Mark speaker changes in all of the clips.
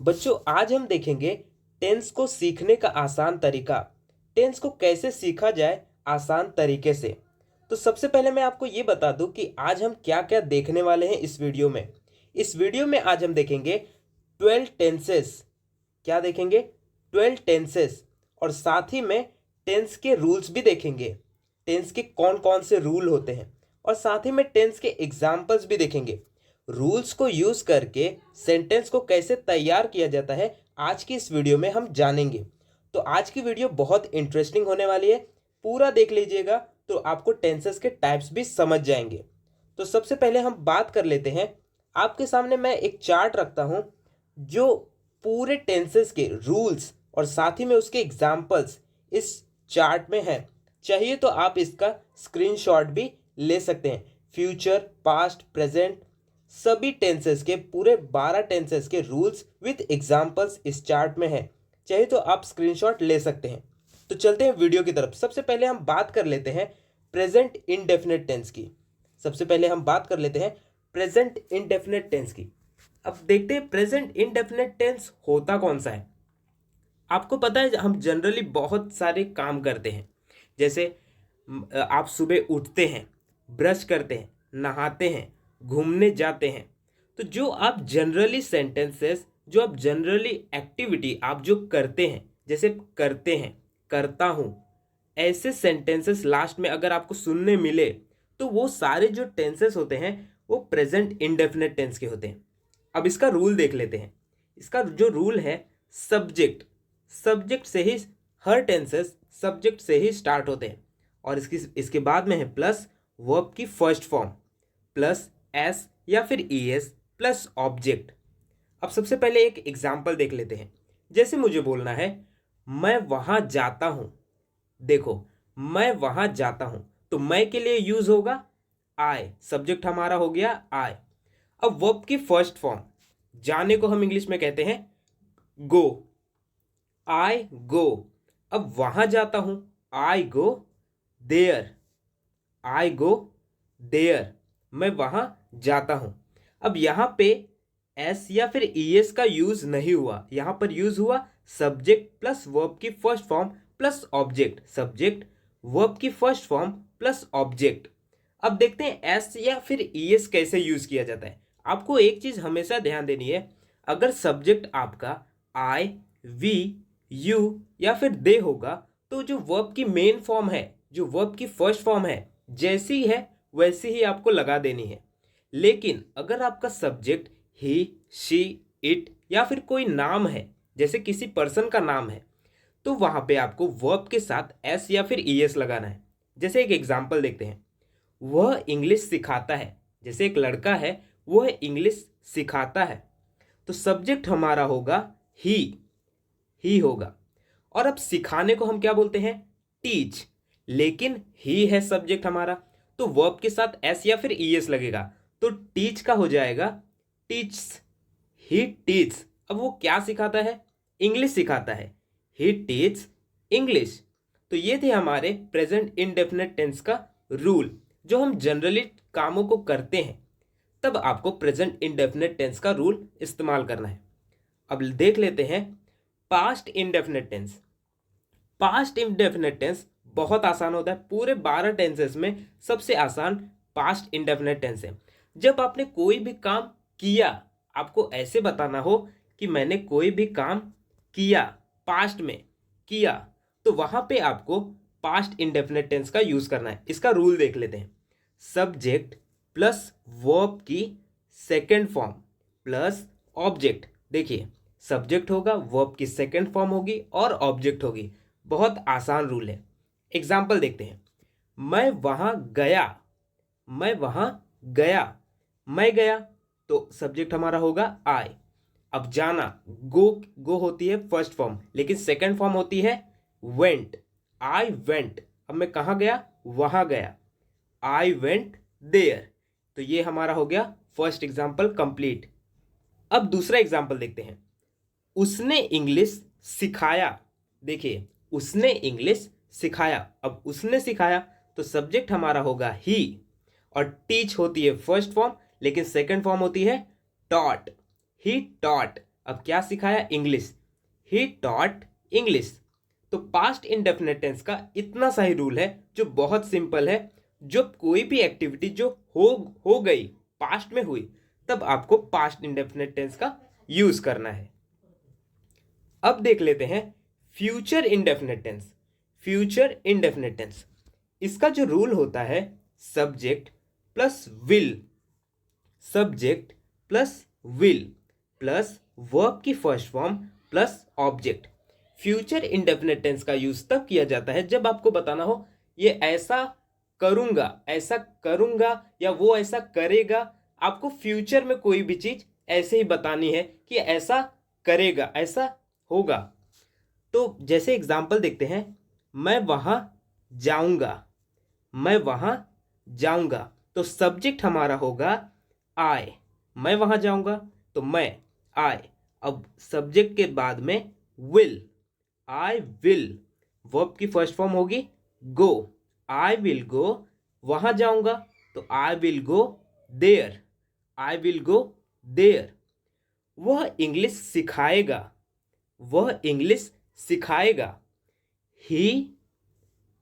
Speaker 1: बच्चों आज हम देखेंगे टेंस को सीखने का आसान तरीका। टेंस को कैसे सीखा जाए आसान तरीके से। तो सबसे पहले मैं आपको ये बता दूं कि आज हम क्या क्या देखने वाले हैं इस वीडियो में। इस वीडियो में आज हम देखेंगे 12 टेंसेस। क्या देखेंगे? 12 टेंसेस। और साथ ही में टेंस के रूल्स भी देखेंगे। टेंस के कौन कौन से रूल होते हैं और साथ ही में टेंस के एग्जाम्पल्स भी देखेंगे। रूल्स को यूज करके सेंटेंस को कैसे तैयार किया जाता है आज की इस वीडियो में हम जानेंगे। तो आज की वीडियो बहुत इंटरेस्टिंग होने वाली है, पूरा देख लीजिएगा तो आपको टेंसेस के टाइप्स भी समझ जाएंगे। तो सबसे पहले हम बात कर लेते हैं। आपके सामने मैं एक चार्ट रखता हूं जो पूरे टेंसेस के रूल्स और साथ ही में उसके एग्जाम्पल्स इस चार्ट में है। चाहिए तो आप इसका स्क्रीनशॉट भी ले सकते हैं। फ्यूचर, पास्ट, प्रेजेंट सभी टेंसेस के पूरे 12 टेंसेस के रूल्स विद एग्जाम्पल्स इस चार्ट में है। चाहिए तो आप स्क्रीनशॉट ले सकते हैं। तो चलते हैं वीडियो की तरफ। सबसे पहले हम बात कर लेते हैं प्रेजेंट इंडेफिनिट टेंस की। सबसे पहले हम बात कर लेते हैं प्रेजेंट इंडेफिनिट टेंस की। अब देखते हैं प्रेजेंट इंडेफिनिट टेंस होता कौन सा है। आपको पता है हम जनरली बहुत सारे काम करते हैं। जैसे आप सुबह उठते हैं, ब्रश करते हैं, नहाते हैं, घूमने जाते हैं। तो जो आप जनरली सेंटेंसेस, जो आप जनरली एक्टिविटी आप जो करते हैं, जैसे करते हैं, करता हूँ, ऐसे सेंटेंसेस लास्ट में अगर आपको सुनने मिले तो वो सारे जो टेंसेस होते हैं वो प्रेजेंट इंडेफिनिट टेंस के होते हैं। अब इसका रूल देख लेते हैं। इसका जो रूल है, सब्जेक्ट, सब्जेक्ट से ही हर टेंसेस सब्जेक्ट से ही स्टार्ट होते हैं। और इसके बाद में है प्लस वर्ब की फर्स्ट फॉर्म प्लस एस या फिर ईएस प्लस ऑब्जेक्ट। अब सबसे पहले एक एग्जाम्पल देख लेते हैं। जैसे मुझे बोलना है मैं वहां जाता हूं। देखो, मैं वहां जाता हूं तो मैं के लिए यूज होगा आई। सब्जेक्ट हमारा हो गया आई। अब वर्ब की फर्स्ट फॉर्म, जाने को हम इंग्लिश में कहते हैं गो, आई गो। अब वहां जाता हूं, आई गो देयर, आई गो देयर, मैं वहां जाता हूं। अब यहां पे एस या फिर ईएस का यूज नहीं हुआ, यहां पर यूज हुआ सब्जेक्ट प्लस वर्ब की first form plus object. Subject, verb की फर्स्ट फॉर्म प्लस ऑब्जेक्ट। अब देखते हैं एस या फिर ईएस कैसे यूज किया जाता है। आपको एक चीज हमेशा ध्यान देनी है, अगर सब्जेक्ट आपका आई, वी, यू या फिर दे होगा तो जो वर्ब की मेन फॉर्म है, जो वर्ब की फर्स्ट फॉर्म है, जैसी है वैसी ही आपको लगा देनी है। लेकिन अगर आपका सब्जेक्ट ही, शी, इट या फिर कोई नाम है, जैसे किसी पर्सन का नाम है, तो वहां पे आपको वर्ब के साथ एस या फिर ईएस लगाना है। जैसे एक एग्जांपल देखते हैं, वह इंग्लिश सिखाता है। जैसे एक लड़का है, वह इंग्लिश सिखाता है, तो सब्जेक्ट हमारा होगा ही होगा। और अब सिखाने को हम क्या बोलते हैं? टीच। लेकिन ही है सब्जेक्ट हमारा, तो वर्ब के साथ एस या फिर ईएस लगेगा, तो टीच का हो जाएगा टीच्स, ही टीच। अब वो क्या सिखाता है? इंग्लिश सिखाता है, ही टीच इंग्लिश। तो ये थे हमारे प्रेजेंट इंडेफिनिट टेंस का रूल, जो हम जनरली कामों को करते हैं तब आपको प्रेजेंट इंडेफिनिट टेंस का रूल इस्तेमाल करना है। अब देख लेते हैं past indefinite tense. Past indefinite tense बहुत आसान होता है। पूरे 12 टेंसेस में सबसे आसान पास्ट इंडेफिनिट टेंस है। जब आपने कोई भी काम किया, आपको ऐसे बताना हो कि मैंने कोई भी काम किया, पास्ट में किया, तो वहां पे आपको पास्ट इंडेफिनिट टेंस का यूज करना है। इसका रूल देख लेते हैं। सब्जेक्ट प्लस वर्ब की सेकेंड फॉर्म प्लस ऑब्जेक्ट। देखिए, सब्जेक्ट होगा, वर्ब की सेकेंड फॉर्म होगी और ऑब्जेक्ट होगी। बहुत आसान रूल है। एग्जाम्पल देखते हैं। मैं वहां गया, मैं वहां गया, मैं गया, तो सब्जेक्ट हमारा होगा आई। अब जाना, गो होती है फर्स्ट फॉर्म, लेकिन सेकेंड फॉर्म होती है वेंट, आई वेंट। अब मैं कहाँ गया? वहां गया, आई वेंट देयर। तो ये हमारा हो गया फर्स्ट एग्जाम्पल कंप्लीट। अब दूसरा एग्जाम्पल देखते हैं। उसने इंग्लिश सिखाया। देखिए, उसने इंग्लिश सिखाया। अब उसने सिखाया तो सब्जेक्ट हमारा होगा ही, और टीच होती है फर्स्ट फॉर्म, लेकिन सेकंड फॉर्म होती है टॉट, ही टॉट। अब क्या सिखाया? इंग्लिश। He taught English. तो पास्ट इंडेफिनिट टेंस का इतना सा ही रूल है जो बहुत सिंपल है। जब कोई भी एक्टिविटी जो हो गई, पास्ट में हुई, तब आपको पास्ट इंडेफिनिट टेंस का यूज करना है। अब देख लेते हैं future indefinite tense. Future indefinite tense, इसका जो रूल होता है subject plus will, subject plus will plus verb की first form plus object. Future indefinite tense का यूज तब किया जाता है जब आपको बताना हो ये ऐसा करूंगा या वो ऐसा करेगा। आपको फ्यूचर में कोई भी चीज ऐसे ही बतानी है कि ऐसा करेगा, ऐसा होगा। तो जैसे एग्जाम्पल देखते हैं, मैं वहां जाऊंगा, मैं वहां जाऊंगा। तो सब्जेक्ट हमारा होगा आई। मैं वहां जाऊंगा तो मैं, आई। अब सब्जेक्ट के बाद में विल, आई विल। वर्ब की फर्स्ट फॉर्म होगी गो, आई विल गो। वहां जाऊंगा तो I will go there, I will go there. वह इंग्लिश सिखाएगा, वह इंग्लिश सिखाएगा। ही,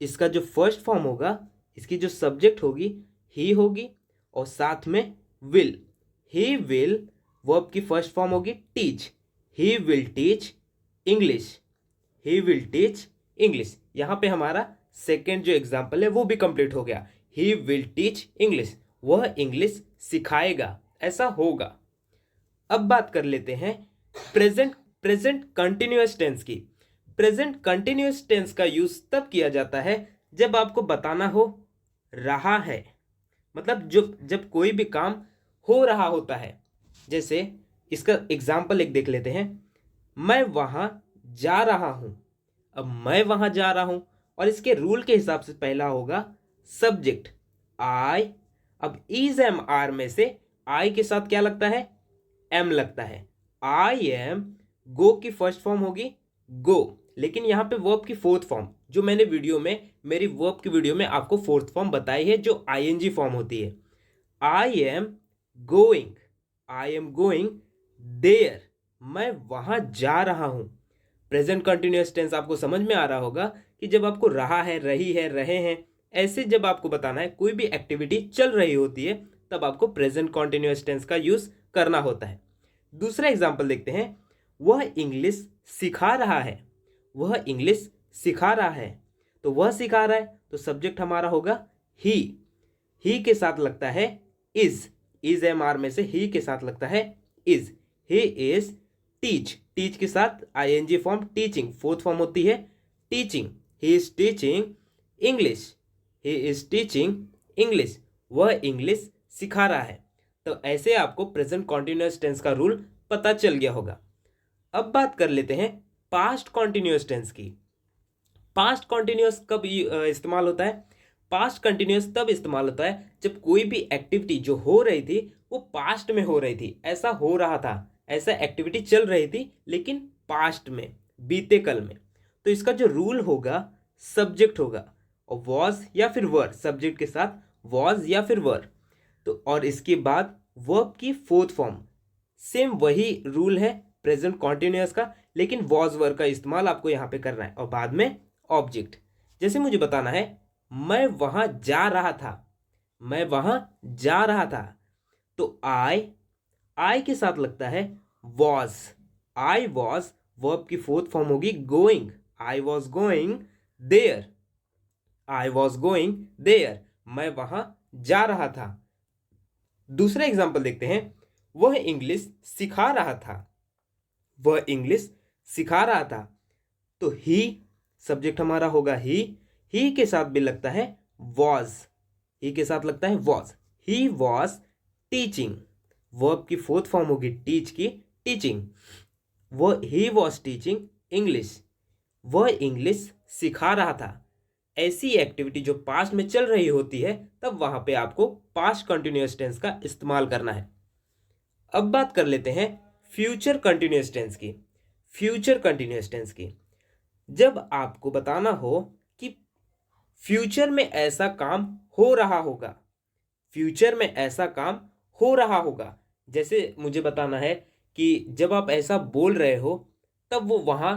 Speaker 1: इसका जो फर्स्ट फॉर्म होगा, इसकी जो सब्जेक्ट होगी ही होगी और साथ में विल। ही विल, वर्ब की फर्स्ट फॉर्म होगी teach, he will teach English, he will teach English. यहां पे हमारा सेकेंड जो एग्जाम्पल है वो भी कंप्लीट हो गया। ही विल टीच इंग्लिश, वह इंग्लिश सिखाएगा, ऐसा होगा। अब बात कर लेते हैं प्रेजेंट कंटिन्यूअस टेंस की। प्रेजेंट कंटिन्यूअस टेंस का यूज तब किया जाता है जब आपको बताना हो रहा है, मतलब जब कोई भी काम हो रहा होता है। जैसे इसका एग्जाम्पल एक देख लेते हैं, मैं वहां जा रहा हूं। अब मैं वहां जा रहा हूं और इसके रूल के हिसाब से पहला होगा सब्जेक्ट आई। अब इज एम आर में से आई के साथ क्या लगता है? एम लगता है। आई एम, गो की फर्स्ट फॉर्म होगी गो, लेकिन यहां पे वर्ब की फोर्थ फॉर्म, जो मैंने वीडियो में, मेरी वर्ब की वीडियो में आपको फोर्थ फॉर्म बताई है जो आईएनजी फॉर्म होती है। I am going, I am going there, मैं वहां जा रहा हूं। प्रेजेंट कंटिन्यूअस टेंस आपको समझ में आ रहा होगा कि जब आपको रहा है, रही है, रहे हैं, ऐसे जब आपको बताना है कोई भी एक्टिविटी चल रही होती है, तब आपको प्रेजेंट कंटिन्यूअस टेंस का यूज करना होता है। दूसरा एग्जाम्पल देखते हैं, वह इंग्लिश सिखा रहा है, वह इंग्लिश सिखा रहा है। तो वह सिखा रहा है तो सब्जेक्ट हमारा होगा ही के साथ लगता है इज एम आर में से ही के साथ लगता है इज। ही इज टीच के साथ ING form teaching, fourth form होती है teaching. He is teaching English, he is teaching English, वह इंग्लिश सिखा रहा है। तो ऐसे आपको प्रेजेंट कॉन्टिन्यूअस टेंस का रूल पता चल गया होगा। अब बात कर लेते हैं पास्ट कॉन्टिन्यूअस टेंस की। पास्ट कॉन्टिन्यूअस कब इस्तेमाल होता है? पास्ट कंटिन्यूअस तब इस्तेमाल होता है जब कोई भी एक्टिविटी जो हो रही थी वो पास्ट में हो रही थी, ऐसा हो रहा था, ऐसा एक्टिविटी चल रही थी लेकिन पास्ट में, बीते कल में। तो इसका जो रूल होगा सब्जेक्ट होगा और वॉज या फिर वर, सब्जेक्ट के साथ वॉज या फिर वर। तो और इसके बाद वर्ब की फोर्थ फॉर्म, सेम वही रूल है प्रेजेंट कॉन्टिन्यूअस का, लेकिन वॉज वर का इस्तेमाल आपको यहाँ पे करना है और बाद में ऑब्जेक्ट। जैसे मुझे बताना है मैं वहां जा रहा था, मैं वहां जा रहा था, तो आई के साथ लगता है वॉज, आई वॉज, वर्ब की फोर्थ फॉर्म होगी going, I was going there, I was going there, मैं वहां जा रहा था। दूसरा एग्जाम्पल देखते हैं, वह इंग्लिश सिखा रहा था, वह इंग्लिश सिखा रहा था। तो ही, सब्जेक्ट हमारा होगा ही के साथ भी लगता है वॉज, ही के साथ लगता है was. He was teaching, verb की फोर्थ फॉर्म होगी टीच की, टीचिंग। वह ही वॉज टीचिंग इंग्लिश, वह इंग्लिश सिखा रहा था। ऐसी एक्टिविटी जो पास्ट में चल रही होती है तब वहां पे आपको पास्ट कंटिन्यूअस टेंस का इस्तेमाल करना है। अब बात कर लेते हैं फ्यूचर कंटिन्यूअस टेंस की। फ्यूचर कंटिन्यूअस टेंस की, जब आपको बताना हो कि फ्यूचर में ऐसा काम हो रहा होगा, फ्यूचर में ऐसा काम हो रहा होगा। जैसे मुझे बताना है कि जब आप ऐसा बोल रहे हो तब वो वहाँ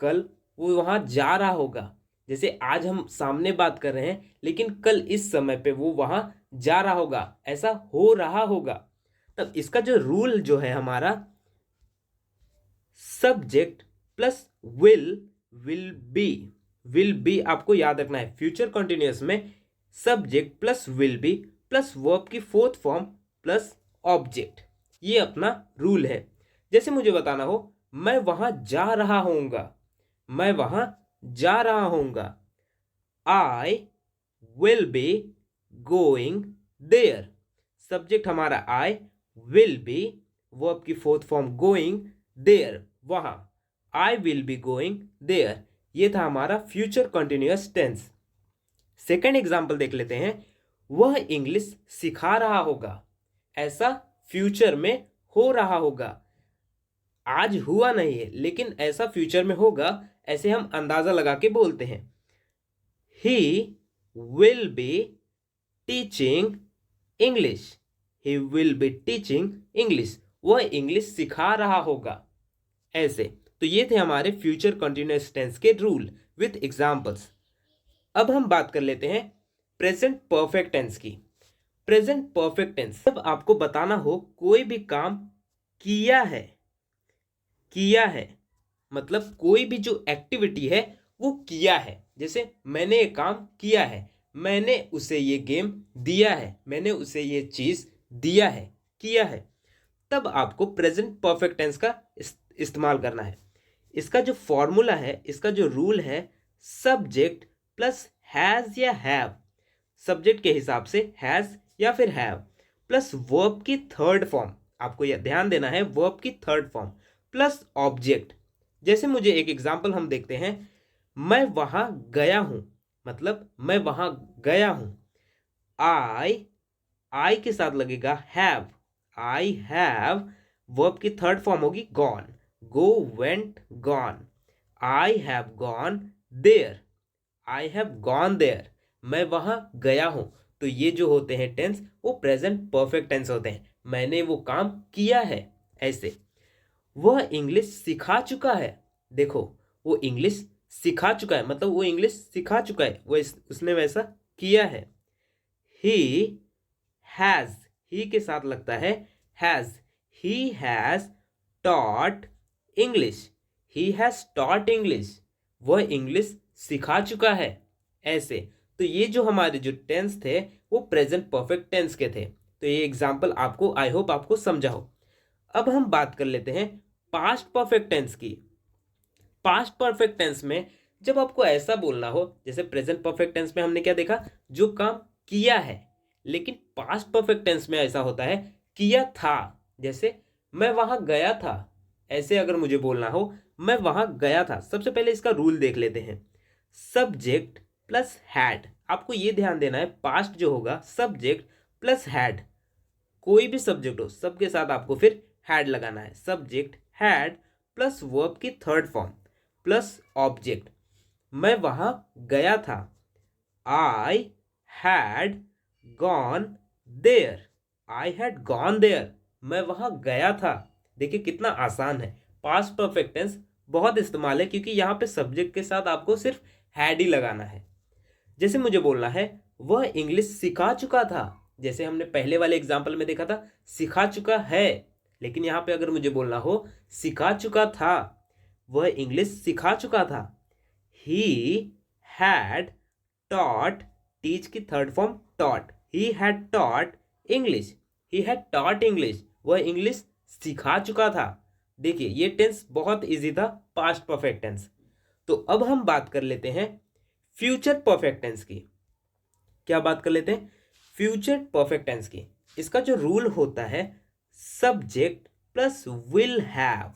Speaker 1: कल वो वहाँ जा रहा होगा। जैसे आज हम सामने बात कर रहे हैं लेकिन कल इस समय पे वो वहाँ जा रहा होगा, ऐसा हो रहा होगा। तब इसका जो रूल जो है हमारा, सब्जेक्ट प्लस विल बी आपको याद रखना है। फ्यूचर कंटिन्यूअस में subject plus will be plus verb की फोर्थ फॉर्म प्लस ऑब्जेक्ट, ये अपना रूल है। जैसे मुझे बताना हो मैं वहां जा रहा होऊंगा, मैं वहां जा रहा होऊंगा। I will be going there. Subject हमारा आई, विल बी, वर्ब की फोर्थ फॉर्म गोइंग, देयर वहां, I will be going there. ये था हमारा future continuous tense. Second example देख लेते हैं। वह इंग्लिश सिखा रहा होगा, ऐसा फ्यूचर में हो रहा होगा। आज हुआ नहीं है लेकिन ऐसा फ्यूचर में होगा, ऐसे हम अंदाजा लगा के बोलते हैं। He will be teaching English, he will be teaching English, वह इंग्लिश सिखा रहा होगा। ऐसे तो ये थे हमारे फ्यूचर कंटिन्यूअस टेंस के रूल विथ एग्जांपल्स। अब हम बात कर लेते हैं प्रेजेंट परफेक्ट टेंस की। प्रेजेंट परफेक्ट टेंस जब आपको बताना हो कोई भी काम किया है, किया है मतलब कोई भी जो एक्टिविटी है वो किया है। जैसे मैंने ये काम किया है, मैंने उसे ये गेम दिया है, मैंने उसे ये चीज दिया है, किया है। तब आपको प्रेजेंट परफेक्ट टेंस का इस्तेमाल करना है। इसका जो फॉर्मूला है, इसका जो रूल है, सब्जेक्ट प्लस हैज या हैव, सब्जेक्ट के हिसाब से हैज या फिर हैव, प्लस वर्ब की थर्ड फॉर्म, आपको यह ध्यान देना है, वर्ब की थर्ड फॉर्म प्लस ऑब्जेक्ट। जैसे मुझे एक एग्जांपल हम देखते हैं, मैं वहां गया हूं, मतलब मैं वहां गया हूं। आई के साथ लगेगा हैव, आई हैव, वर्ब की थर्ड फॉर्म होगी gone, go went gone. I have gone there, I have gone there, मैं वहां गया हूं। तो ये जो होते हैं टेंस वो प्रेजेंट परफेक्ट टेंस होते हैं, मैंने वो काम किया है। ऐसे वह इंग्लिश सिखा चुका है, देखो वो इंग्लिश सिखा चुका है मतलब वो इंग्लिश सिखा चुका है, वो उसने वैसा किया है। ही हैज, ही के साथ लगता है has, he has taught English, he has taught English, वह इंग्लिश सिखा चुका है। ऐसे तो ये जो हमारे जो टेंस थे वो प्रेजेंट परफेक्ट टेंस के थे। तो ये एग्जांपल आपको आई होप आपको समझा हो। अब हम बात कर लेते हैं पास्ट परफेक्ट टेंस की। पास्ट परफेक्ट टेंस में जब आपको ऐसा बोलना हो, जैसे प्रेजेंट परफेक्ट टेंस में हमने क्या देखा, जो काम किया है, लेकिन पास्ट परफेक्ट टेंस में ऐसा होता है किया था। जैसे मैं वहां गया था, ऐसे अगर मुझे बोलना हो मैं वहां गया था, सबसे पहले इसका रूल देख लेते हैं। सब्जेक्ट प्लस हैड, आपको ये ध्यान देना है पास्ट जो होगा सब्जेक्ट प्लस हैड, कोई भी सब्जेक्ट हो सबके साथ आपको फिर हैड लगाना है। सब्जेक्ट हैड प्लस वर्ब की थर्ड फॉर्म प्लस ऑब्जेक्ट, मैं वहां गया था। I had gone there, I had gone there, मैं वहां गया था। देखिए कितना आसान है। पास्ट परफेक्ट टेंस बहुत इस्तेमाल है क्योंकि यहाँ पे सब्जेक्ट के साथ आपको सिर्फ हैड ही लगाना है। जैसे मुझे बोलना है वह इंग्लिश सिखा चुका था, जैसे हमने पहले वाले एग्जाम्पल में देखा था सिखा चुका है, लेकिन यहाँ पे अगर मुझे बोलना हो सिखा चुका था, वह इंग्लिश सिखा चुका था। ही हैड टॉट, टीच की third form taught, he had taught English, he had taught English, वह इंग्लिश सिखा चुका था। देखिए ये टेंस बहुत इजी था, पास्ट परफेक्ट टेंस। तो अब हम बात कर लेते हैं फ्यूचर परफेक्ट टेंस की। क्या बात कर लेते हैं, फ्यूचर परफेक्ट टेंस की। इसका जो रूल होता है सब्जेक्ट प्लस विल हैव,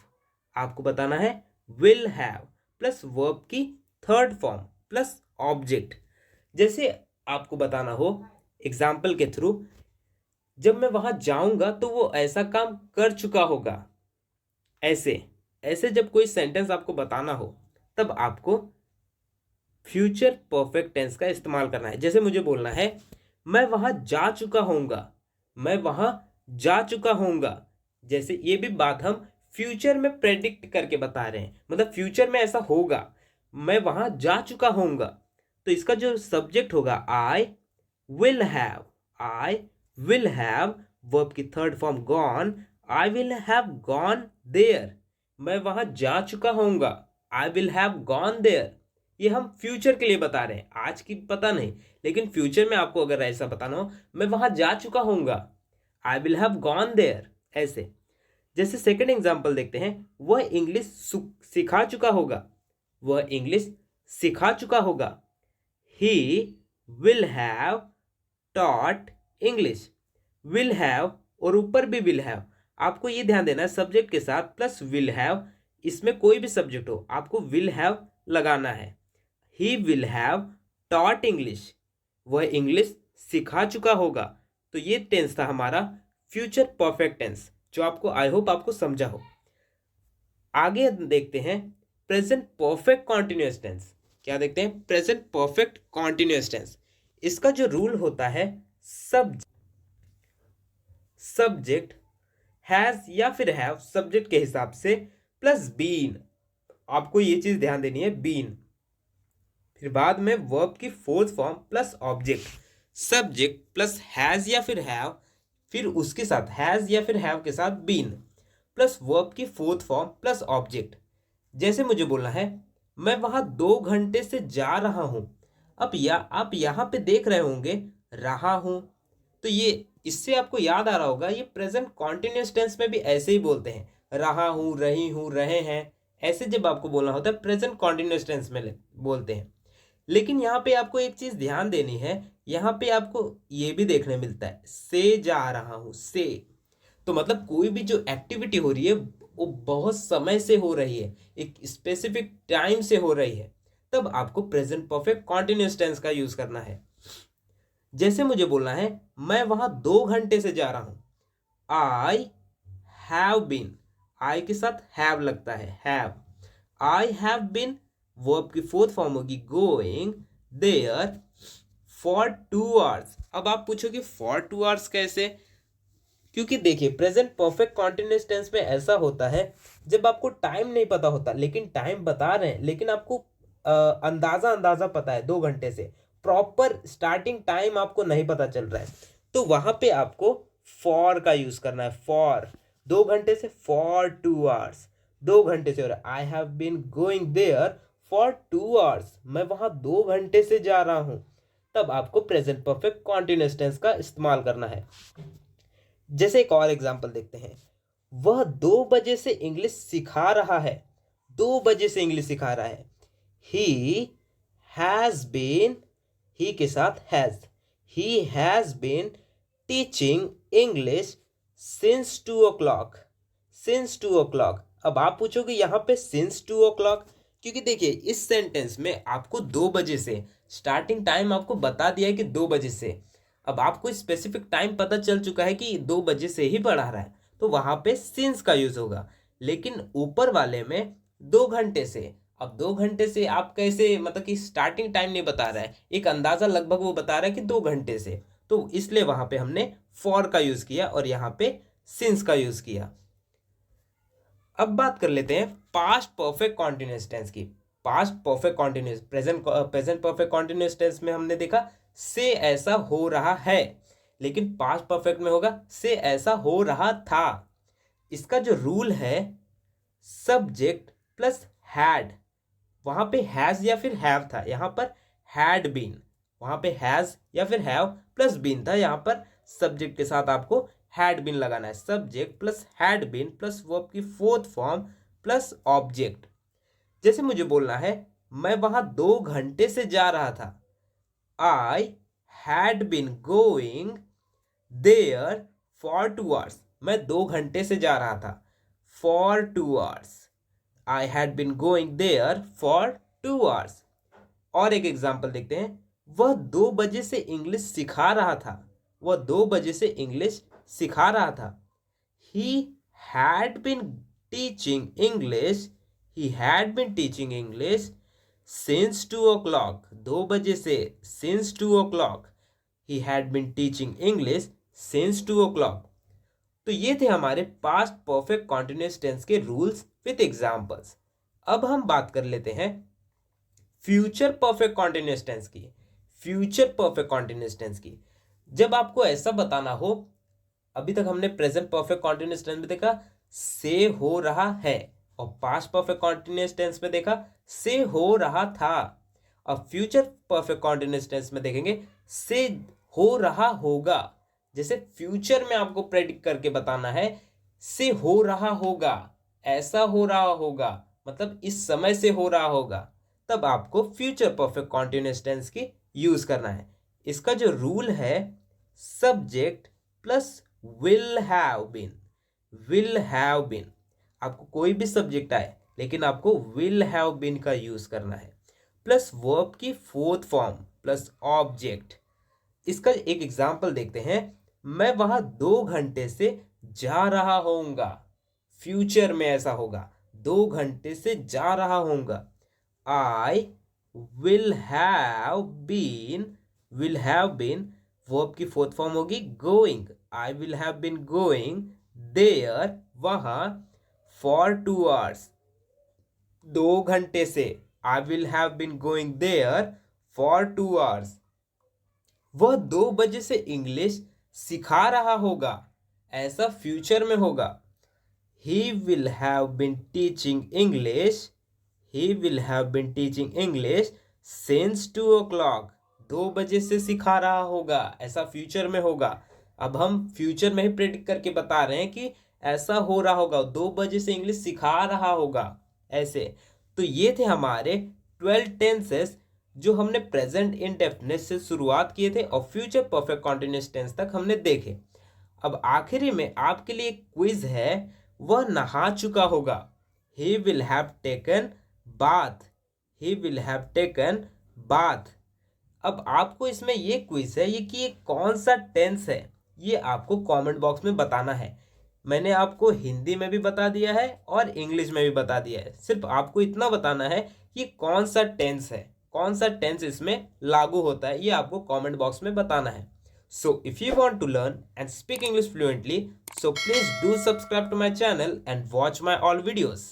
Speaker 1: आपको बताना है विल हैव प्लस वर्ब की थर्ड फॉर्म प्लस ऑब्जेक्ट। जैसे आपको बताना हो एग्जाम्पल के थ्रू, जब मैं वहां जाऊंगा तो वो ऐसा काम कर चुका होगा। ऐसे ऐसे जब कोई सेंटेंस आपको बताना हो तब आपको फ्यूचर परफेक्ट टेंस का इस्तेमाल करना है। जैसे मुझे बोलना है मैं वहां जा चुका होऊंगा, मैं वहां जा चुका होऊंगा, जैसे ये भी बात हम फ्यूचर में प्रेडिक्ट करके बता रहे हैं, मतलब फ्यूचर में ऐसा होगा, मैं वहां जा चुका होऊंगा। तो इसका जो सब्जेक्ट होगा आई विल हैव, वर्ब की third form gone, I will have gone there, मैं वहां जा चुका होऊंगा, I will have gone there. ये हम फ्यूचर के लिए बता रहे हैं, आज की पता नहीं, लेकिन फ्यूचर में आपको अगर ऐसा बताना हो, मैं वहां जा चुका होऊंगा, I will have gone there, ऐसे। जैसे सेकंड एग्जांपल देखते हैं, वह इंग्लिश सिखा चुका होगा, वह इंग्लिश सिखा चुका होगा, he will have taught English. Will have और ऊपर भी विल हैव, आपको ये ध्यान देना है सब्जेक्ट के साथ प्लस विल हैव, इसमें कोई भी सब्जेक्ट हो आपको विल हैव लगाना है। ही विल हैव टॉट इंग्लिश, वह इंग्लिश सिखा चुका होगा। तो ये टेंस था हमारा फ्यूचर परफेक्ट टेंस, जो आपको आई होप आपको समझा हो। आगे देखते हैं प्रेजेंट परफेक्ट कॉन्टिन्यूअस टेंस। क्या देखते हैं? Present perfect continuous tense. इसका जो रूल होता है, सब्जेक्ट हैज या फिर हैव सब्जेक्ट के हिसाब से प्लस बीन, आपको ये चीज ध्यान देनी है, बीन, फिर बाद में वर्ब की fourth form plus object, subject plus has या फिर हैव, फिर उसके साथ हैज या फिर हैव के साथ बीन प्लस वर्ब की फोर्थ फॉर्म प्लस ऑब्जेक्ट। जैसे मुझे बोलना है, मैं वहां 2 घंटे से जा रहा हूं। आप यहां पे देख रहे होंगे रहा हूं, तो ये इससे आपको याद आ रहा होगा, ये प्रेजेंट कॉन्टिन्यूअस टेंस में भी ऐसे ही बोलते हैं, रहा हूं, रही हूं, रहे हैं, ऐसे जब आपको बोलना होता है प्रेजेंट कॉन्टिन्यूअस टेंस में बोलते हैं। लेकिन यहाँ पे आपको एक चीज ध्यान देनी है, यहाँ पे आपको ये भी देखने मिलता है, से जा रहा हूं, से, तो मतलब कोई भी जो एक्टिविटी हो रही है वो बहुत समय से हो रही है, एक स्पेसिफिक टाइम से हो रही है, तब आपको प्रेजेंट परफेक्ट कॉन्टिन्यूअस टेंस का यूज करना है। जैसे मुझे बोलना है, मैं वहां 2 घंटे से जा रहा हूं, आई हैव बीन, आई के साथ हैव लगता है, have, I have been, verb की फोर्थ फॉर्म होगी गोइंग देयर फॉर 2 आवर्स। अब आप पूछोगे फॉर 2 आवर्स कैसे? क्योंकि देखिए प्रेजेंट परफेक्ट कॉन्टिन्यूअस टेंस में ऐसा होता है, जब आपको टाइम नहीं पता होता लेकिन टाइम बता रहे हैं, लेकिन आपको अंदाजा पता है 2 घंटे से, प्रॉपर स्टार्टिंग टाइम आपको नहीं पता चल रहा है, तो वहां पे आपको फॉर का यूज करना है। फॉर 2 घंटे से, फॉर 2 आवर्स, 2 घंटे से, और I have been going there for 2 hours, मैं वहां 2 घंटे से जा रहा हूं, तब आपको प्रेजेंट परफेक्ट कॉन्टिन्यूअस टेंस का इस्तेमाल करना है। जैसे एक और एग्जांपल देखते हैं, वह 2 बजे से इंग्लिश सिखा रहा है, 2 बजे से इंग्लिश सिखा रहा है, ही हैज बीन, ही के साथ has, he has been teaching English since 2 o'clock, since 2 o'clock। अब आप पूछोगे यहाँ पे सिंस 2 o'clock, क्योंकि देखिए इस सेंटेंस में आपको 2 बजे से, स्टार्टिंग टाइम आपको बता दिया है कि 2 बजे से, अब आपको स्पेसिफिक टाइम पता चल चुका है कि 2 बजे से ही पढ़ा रहा है, तो वहां पे सिंस का यूज होगा। लेकिन ऊपर वाले में 2 घंटे से, अब 2 घंटे से आप कैसे, मतलब कि स्टार्टिंग टाइम नहीं बता रहा है, एक अंदाजा लगभग वो बता रहा है कि 2 घंटे से, तो इसलिए वहां पे हमने फॉर का यूज किया और यहाँ पे सिंस का यूज किया। अब बात कर लेते हैं पास्ट परफेक्ट कॉन्टिन्यूअस टेंस की। Past perfect continuous, present perfect continuous tense में हमने देखा से ऐसा हो रहा है, लेकिन पास्ट परफेक्ट में होगा से ऐसा हो रहा था। इसका जो रूल है, सब्जेक्ट प्लस हैड, वहां पे हैज या फिर हैव था, यहां पर हैड बीन, वहां पे हैज या फिर हैव प्लस बीन था, यहां पर सब्जेक्ट के साथ आपको हैड बीन लगाना है, subject plus had been plus verb की फोर्थ फॉर्म प्लस ऑब्जेक्ट। जैसे मुझे बोलना है, मैं वहां 2 घंटे से जा रहा था, I had been going there for 2 hours, मैं 2 घंटे से जा रहा था, for 2 hours, I had been going there for 2 hours. और एक एग्जाम्पल देखते हैं, वह 2 बजे से इंग्लिश सिखा रहा था, वह 2 बजे से इंग्लिश सिखा रहा था, he had been teaching English, he had been teaching English since 2 o'clock, 2 बजे से, since 2 o'clock, he had been teaching English since 2 o'clock। तो ये थे हमारे पास्ट परफेक्ट कॉन्टिन्यूअस टेंस के रूल्स विथ एग्जांपल्स। अब हम बात कर लेते हैं फ्यूचर परफेक्ट कॉन्टिन्यूअस टेंस की। फ्यूचर परफेक्ट कॉन्टिन्यूअस टेंस की जब आपको ऐसा बताना हो, अभी तक हमने प्रेजेंट परफेक्ट कॉन्टिन्यूअस टेंस में देखा से हो रहा है, और पास्ट परफेक्ट कॉन्टिन्यूअस टेंस में देखा से हो रहा था। अब फ्यूचर परफेक्ट कॉन्टिन्यूअस टेंस में देखेंगे से हो रहा होगा। जैसे फ्यूचर में आपको प्रेडिक्ट करके बताना है से हो रहा होगा, ऐसा हो रहा होगा, मतलब इस समय से हो रहा होगा, तब आपको फ्यूचर परफेक्ट कॉन्टिन्यूअस टेंस की यूज करना है। इसका जो रूल है subject plus will have been. Will have been, आपको कोई भी सब्जेक्ट आए लेकिन आपको विल हैव बीन का यूज करना है, प्लस वर्ब की फोर्थ फॉर्म प्लस ऑब्जेक्ट। इसका एक एग्जांपल देखते हैं। मैं वहां 2 घंटे से जा रहा होऊंगा। फ्यूचर में ऐसा होगा, 2 घंटे से जा रहा होऊंगा। I will have been, will have been verb की फोर्थ फॉर्म होगी going. I will have been going there, वहां, फॉर 2 hours, 2 घंटे से। I will have been going there for 2 hours। वह 2 बजे से इंग्लिश सिखा रहा होगा, ऐसा फ्यूचर में होगा। He will have been teaching English, he will have been teaching English since 2 o'clock। 2 बजे से सिखा रहा होगा, ऐसा फ्यूचर में होगा। अब हम फ्यूचर में ही प्रेडिक्ट करके बता रहे हैं कि ऐसा हो रहा होगा, 2 बजे से इंग्लिश सिखा रहा होगा, ऐसे। तो ये थे हमारे 12 टेंसेस जो हमने प्रेजेंट इंडेफिनिट से शुरुआत किए थे और फ्यूचर परफेक्ट कॉन्टिन्यूअस टेंस तक हमने देखे। अब आखिरी में आपके लिए क्विज है, वह नहा चुका होगा। He will have taken bath, he will have taken bath. अब आपको इसमें ये क्विज है ये कि ये कौन सा टेंस है, ये आपको कमेंट बॉक्स में बताना है। मैंने आपको हिंदी में भी बता दिया है और इंग्लिश में भी बता दिया है, सिर्फ आपको इतना बताना है कि कौन सा टेंस है, कौन सा टेंस इसमें लागू होता है, ये आपको कमेंट बॉक्स में बताना है। So if you want to learn and speak English fluently, so please do subscribe to my channel and watch my all videos.